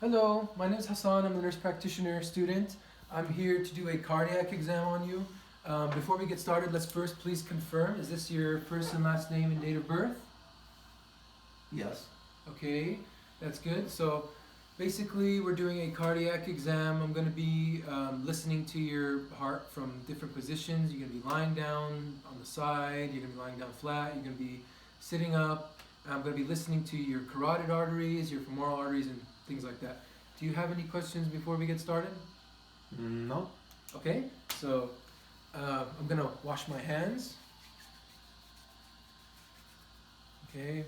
Hello, my name is Hassan. I'm the nurse practitioner student. I'm here to do a cardiac exam on you. Before we get started, let's first please confirm, is this your first and last name and date of birth? Yes. Okay, that's good. So basically we're doing a cardiac exam. I'm going to be listening to your heart from different positions. You're going to be lying down on the side, you're going to be lying down flat, you're going to be sitting up. I'm going to be listening to your carotid arteries, your femoral arteries, and things like that. Do you have any questions before we get started? No. Okay, so I'm going to wash my hands. Okay.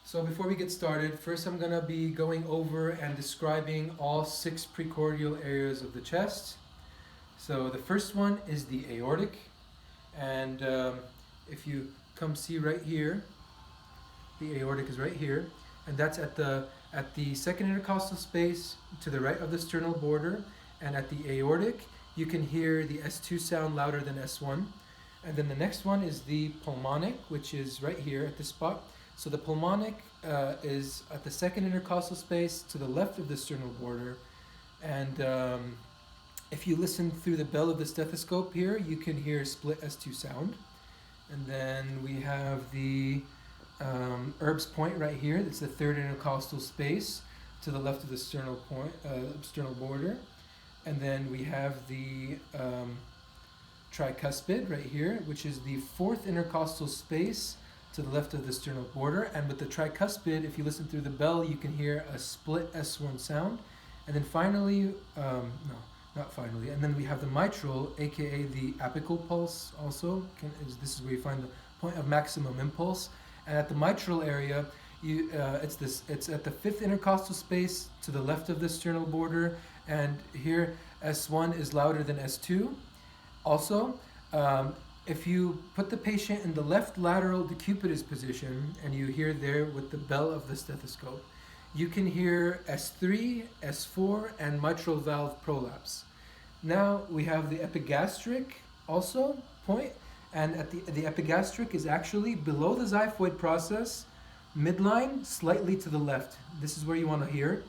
So before we get started, first I'm going to be going over and describing all 6 precordial areas of the chest. So the first one is the aortic, and if you come see right here, the aortic is right here, and that's at the second intercostal space to the right of the sternal border, and at the aortic you can hear the S2 sound louder than S1. And then the next one is the pulmonic, which is right here at this spot. So the pulmonic is at the second intercostal space to the left of the sternal border, and if you listen through the bell of the stethoscope here, you can hear split S2 sound. And then we have the Erb's point right here. That's the third intercostal space to the left of the sternal border. And then we have the tricuspid right here, which is the fourth intercostal space to the left of the sternal border. And with the tricuspid, if you listen through the bell, you can hear a split S1 sound. And then finally, and then we have the mitral, aka the apical pulse also. This is where you find the point of maximum impulse. And at the mitral area, it's at the fifth intercostal space to the left of the sternal border, and here S1 is louder than S2. Also, if you put the patient in the left lateral decubitus position, and you hear there with the bell of the stethoscope, you can hear S3, S4, and mitral valve prolapse. Now we have the epigastric also point, and at the epigastric is actually below the xiphoid process, midline, slightly to the left. This is where you want to hear.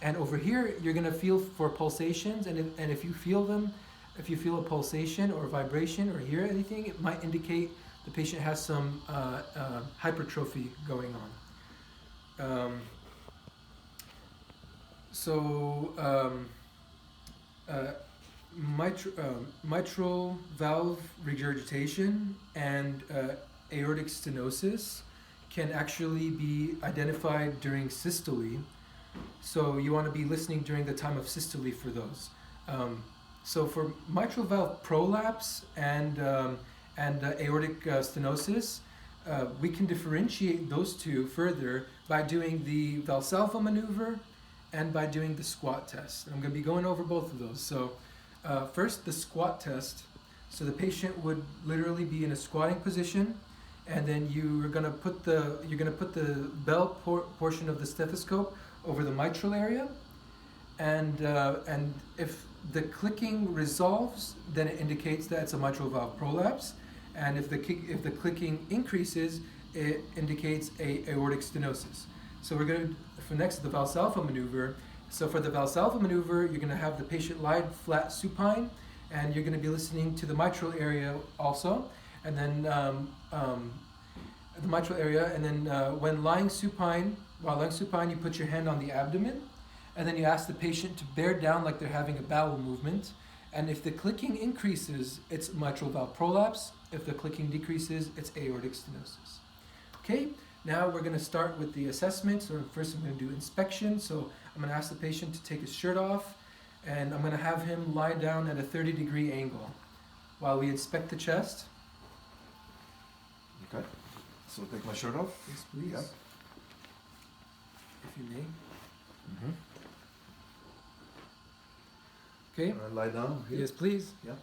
And over here, you're going to feel for pulsations, and if you feel them, if you feel a pulsation or vibration or hear anything, it might indicate the patient has some hypertrophy going on. Mitral valve regurgitation and aortic stenosis can actually be identified during systole. So you want to be listening during the time of systole for those. So for mitral valve prolapse and aortic stenosis, we can differentiate those two further by doing the Valsalva maneuver and by doing the squat test. I'm going to be going over both of those. So first, the squat test. So the patient would literally be in a squatting position, and then you're going to put the bell portion of the stethoscope over the mitral area, and if the clicking resolves, then it indicates that it's a mitral valve prolapse, and if the clicking increases, it indicates a aortic stenosis. So we're going to, for next, the Valsalva maneuver. So for the Valsalva maneuver, you're going to have the patient lie flat supine, and you're going to be listening to the mitral area also, and then the mitral area, and then while lying supine, you put your hand on the abdomen, and then you ask the patient to bear down like they're having a bowel movement. And if the clicking increases, it's mitral valve prolapse. If the clicking decreases, it's aortic stenosis. Okay, now we're going to start with the assessment. So first I'm going to do inspection. So I'm going to ask the patient to take his shirt off, and I'm going to have him lie down at a 30-degree angle while we inspect the chest. Okay. So take my shirt off. Yes, please. Yep. If you may. Mm-hmm. Okay. Lie down here. Yes, please. Yeah.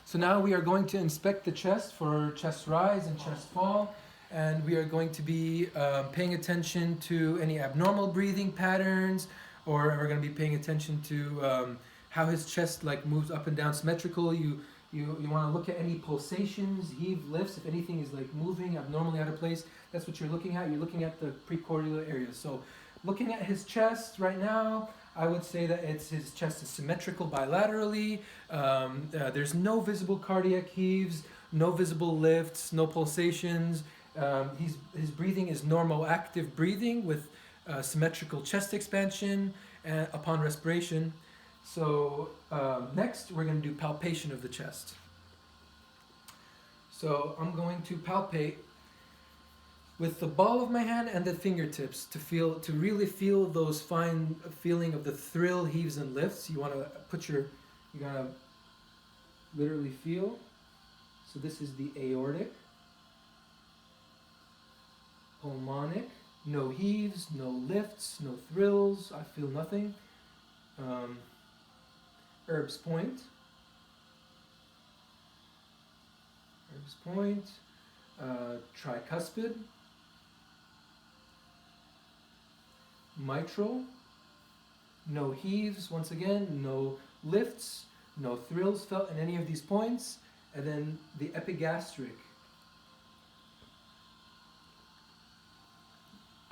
So now we are going to inspect the chest for chest rise and chest fall, and we are going to be paying attention to any abnormal breathing patterns, or we're going to be paying attention to how his chest moves up and down symmetrical. You want to look at any pulsations, heave, lifts, if anything is moving abnormally out of place. That's what you're looking at. You're looking at the precordial area. So looking at his chest right now, I would say that his chest is symmetrical bilaterally. There's no visible cardiac heaves, no visible lifts, no pulsations. His breathing is normal active breathing with symmetrical chest expansion upon respiration. So next we're going to do palpation of the chest. So I'm going to palpate with the ball of my hand and the fingertips to really feel those fine feeling of the thrill, heaves and lifts. You want to you gotta literally feel. So this is the aortic, pulmonic, no heaves, no lifts, no thrills. I feel nothing. Herb's point. Tricuspid, mitral, no heaves, once again, no lifts, no thrills felt in any of these points, and then the epigastric.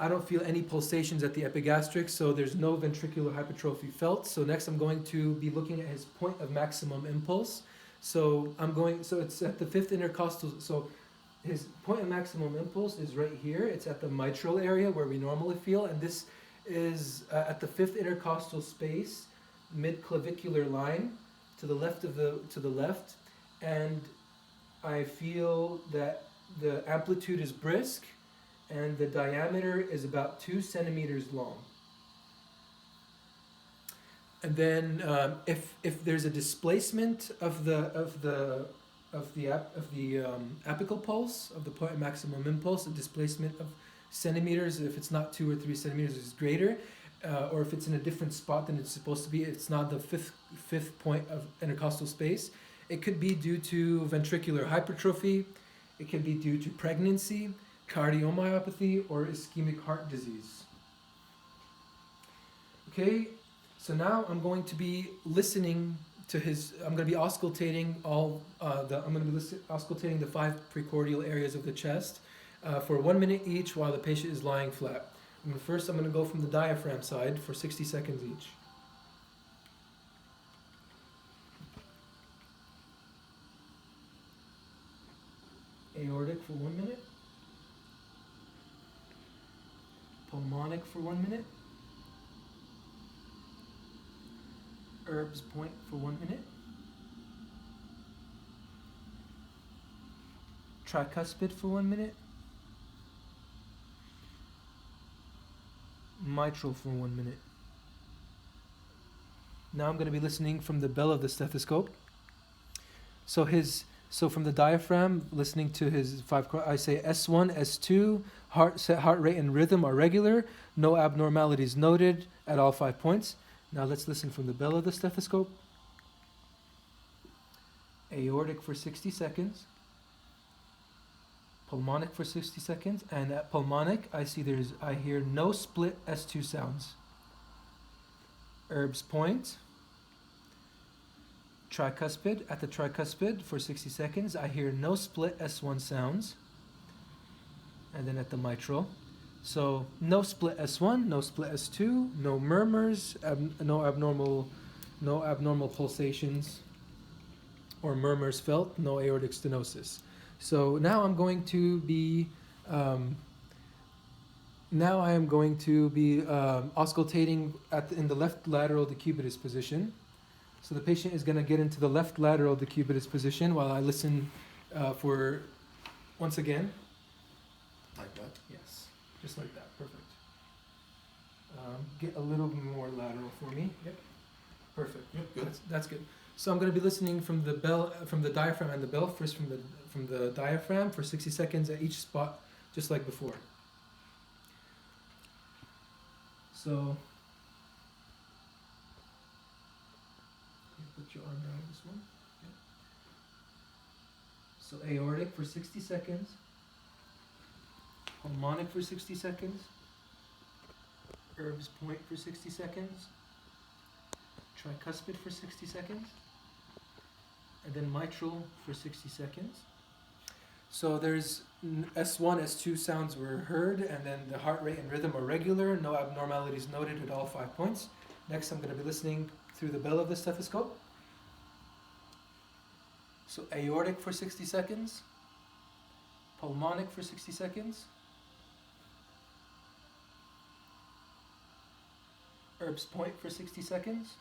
I don't feel any pulsations at the epigastric, so there's no ventricular hypertrophy felt. So next I'm going to be looking at his point of maximum impulse. So it's at the fifth intercostal, so his point of maximum impulse is right here. It's at the mitral area where we normally feel, and this is at the fifth intercostal space, mid-clavicular line, to the left, and I feel that the amplitude is brisk, and the diameter is about 2 centimeters long. And then if there's a displacement of the apical pulse of the point of maximum impulse, a displacement of centimeters, if it's not 2 or 3 centimeters, is greater, or if it's in a different spot than it's supposed to be, it's not the fifth point of intercostal space. It could be due to ventricular hypertrophy. It could be due to pregnancy, cardiomyopathy, or ischemic heart disease. Okay. So now I'm going to be listening to I'm going to be auscultating auscultating the 5 precordial areas of the chest for 1 minute each while the patient is lying flat. First I'm going to go from the diaphragm side for 60 seconds each. Aortic for 1 minute. Pulmonic for 1 minute. Herb's point for 1 minute. Tricuspid for 1 minute. Mitral for 1 minute. Now I'm going to be listening from the bell of the stethoscope. So from the diaphragm, listening to his 5, I say S1, S2, heart rate and rhythm are regular, no abnormalities noted at all 5 points. Now let's listen from the bell of the stethoscope. Aortic for 60 seconds. Pulmonic for 60 seconds. And at pulmonic, I hear no split S2 sounds. Herb's point. Tricuspid. At the tricuspid for 60 seconds, I hear no split S1 sounds. And then at the mitral. So no split S1, no split S2, no murmurs, no abnormal pulsations or murmurs felt, no aortic stenosis. So now I'm going to be auscultating in the left lateral decubitus position. So the patient is going to get into the left lateral decubitus position while I listen for, once again. Like that? Yes, just like that. Perfect. Get a little more lateral for me. Yep. Perfect. Yep, good. That's good. So I'm going to be listening from the diaphragm and the bell. First from the diaphragm for 60 seconds at each spot, just like before. So you put your arm around this one. Okay. So aortic for 60 seconds. Pulmonic for 60 seconds. Herb's point for 60 seconds. Tricuspid for 60 seconds. And then mitral for 60 seconds. So there's S1, S2 sounds were heard, and then the heart rate and rhythm are regular, no abnormalities noted at all 5 points. Next, I'm going to be listening through the bell of the stethoscope. So aortic for 60 seconds, pulmonic for 60 seconds, Erb's point for 60 seconds,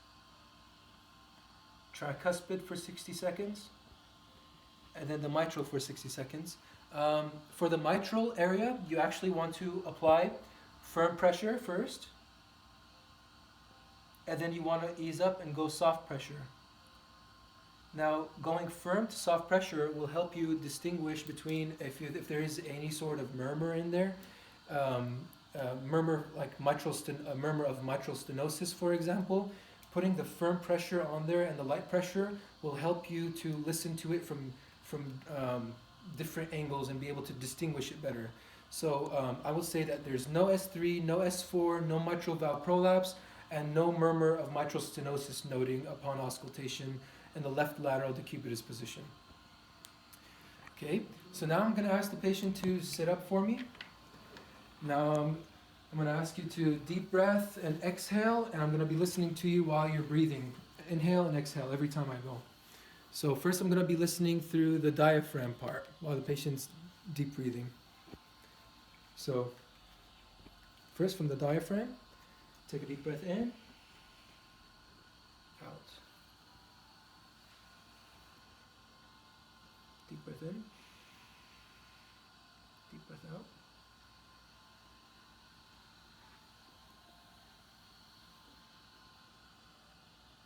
tricuspid for 60 seconds, and then the mitral for 60 seconds. For the mitral area, you actually want to apply firm pressure first, and then you want to ease up and go soft pressure. Now, going firm to soft pressure will help you distinguish between if there is any sort of murmur in there, murmur like a murmur of mitral stenosis, for example. Putting the firm pressure on there and the light pressure will help you to listen to it from different angles and be able to distinguish it better. So I would say that there's no S3, no S4, no mitral valve prolapse, and no murmur of mitral stenosis noting upon auscultation in the left lateral decubitus position. Okay, so now I'm going to ask the patient to sit up for me. Now I'm going to ask you to deep breath and exhale, and I'm going to be listening to you while you're breathing. Inhale and exhale every time I go. So first I'm going to be listening through the diaphragm part while the patient's deep breathing. So first from the diaphragm, take a deep breath in, out. Deep breath in, deep breath out.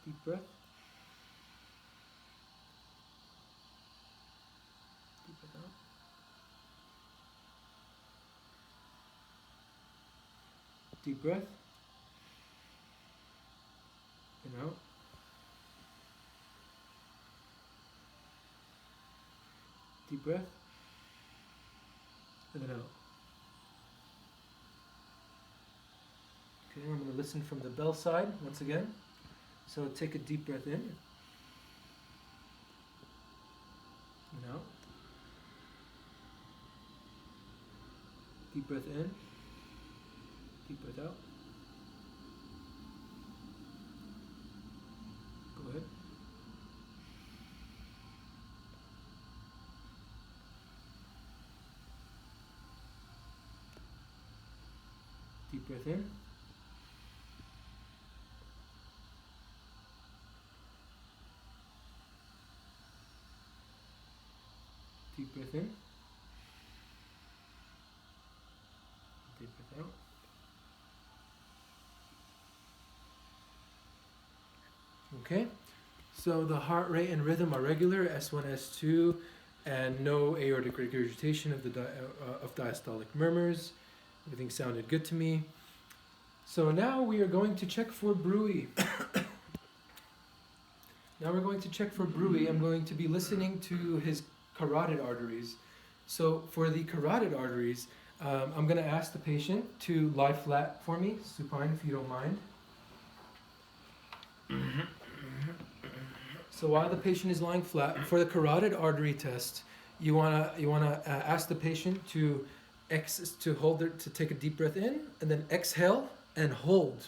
Deep breath. Deep breath out. Deep breath. In out. Deep breath. And then out. Okay, I'm going to listen from the bell side once again. So take a deep breath in. And out. Deep breath in. Deep breath out. Go ahead. Deep breath in. Deep breath in. Deep breath out. Okay, so the heart rate and rhythm are regular, S1, S2, and no aortic regurgitation of the of diastolic murmurs. Everything sounded good to me. So now we are going to check for bruit. Now we're going to check for bruit. I'm going to be listening to his carotid arteries. So for the carotid arteries, I'm going to ask the patient to lie flat for me, supine if you don't mind. So while the patient is lying flat, for the carotid artery test, you wanna ask the patient to take a deep breath in and then exhale and hold,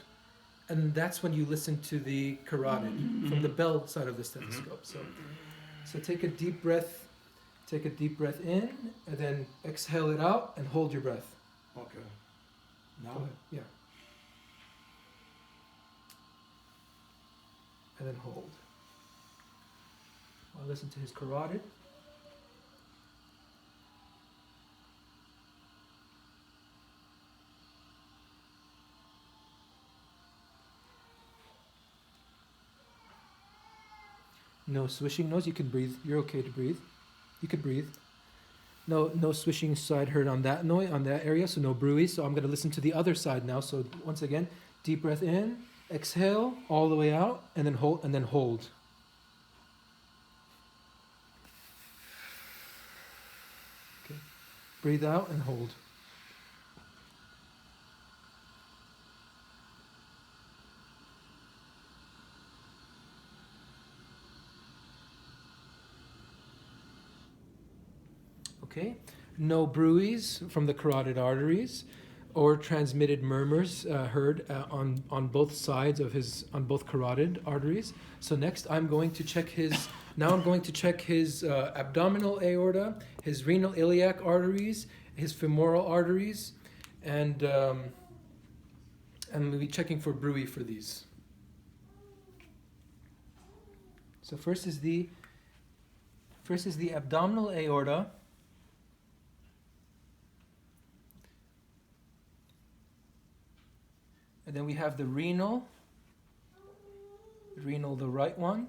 and that's when you listen to the carotid from the bell side of the stethoscope. So take a deep breath in and then exhale it out and hold your breath. Okay. Now? Go ahead. Yeah. And then hold. I'll listen to his carotid. No swishing nose. You can breathe. You're okay to breathe. You can breathe. No swishing side heard on that area, so no bruit. So I'm going to listen to the other side now. So once again, deep breath in, exhale all the way out, and then hold. Okay. Breathe out and hold. Okay. No bruits from the carotid arteries or transmitted murmurs heard on both sides of on both carotid arteries. So next I'm going to check his abdominal aorta, his renal iliac arteries, his femoral arteries, and we'll be checking for bruit for these. So first is the abdominal aorta. And then we have the renal, the right one,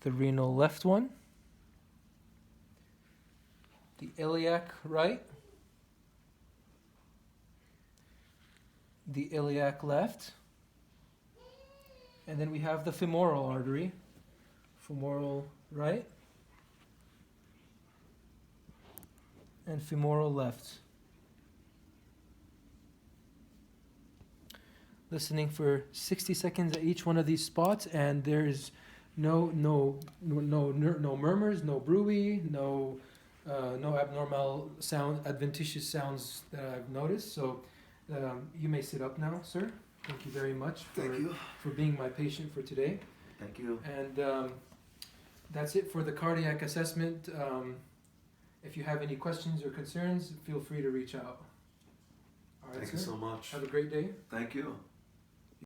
the renal left one, the iliac right, the iliac left, and then we have the femoral artery, femoral right, and femoral left. Listening for 60 seconds at each one of these spots, and there is no murmurs, no bruit, no abnormal sound, adventitious sounds that I've noticed. So you may sit up now, sir. Thank you very much for being my patient for today. Thank you. And that's it for the cardiac assessment. If you have any questions or concerns, feel free to reach out. All right, Thank sir? you so much. Have a great day. Thank you.